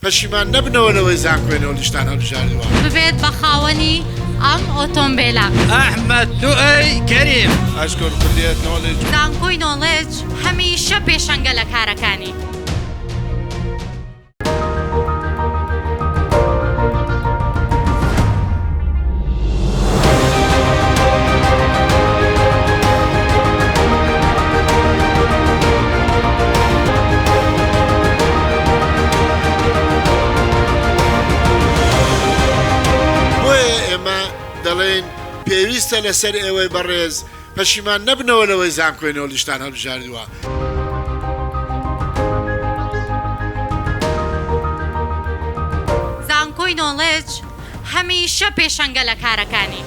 پەشیمان نەبنەوە لەوەی زانکۆی نێولیشتان هەڵبژاردووە. ببێت بە خاوەنی ئەم ئۆتۆمبیلە. ئەحمەد لوئەی کەریم ئاشکۆر کلیەت نۆڵێج. زانکۆی نۆڵێج هەمیشە پێشەنگە لە کارەکانی. دەڵێن پێویستە لەسەر ئێوەی بەڕێز پەشیمان نەبنەوە لەوەی زانکۆی نێولیشتان هەڵبژاردووە. زانکۆی نۆڵێج هەمیشە پێشەنگە لە کارەکانی.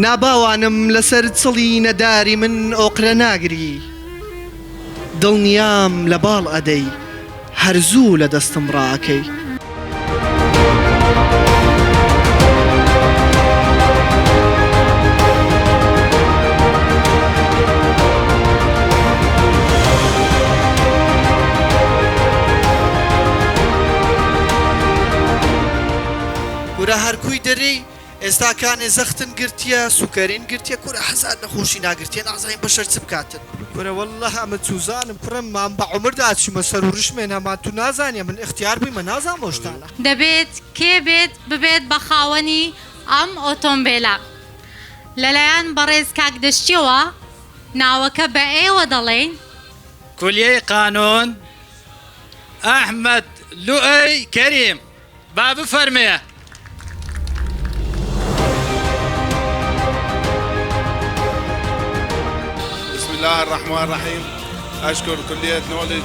ناباوانم لەسەر چڵی نەداری من ئۆقرە ناگری، دڵنیام لە باڵ ئەدەی هەرزوو لە دەستم ڕاکەی. کورە هەرکووی دەرەی ئێستاکانی زەختن گرتیە سوکەرین گرتیە کورە حەزار نەخۆشی ناگرتیە نازانین بەشەر چ بکاتن. کورە وەڵڵە ئەمە چوزانم کوڕم مام بە عومردا چیمە سەر و ڕشمێن هەمان تو نازانیە من اختیار بوویمە نازان مۆشتانە. دەبێت کێ بێت ببێت بە خاوەنی ئەم ئۆتۆمبیلە. لەلایەن بەڕێز کاک دەشتیەوە ناوەکە بە ئێوە دەڵێن. کولیەی قانون ئەحمەد لوئەی کەریم با بفەرمێ. بسم الله الرحمن الرحيم. أشكر كلية نولج.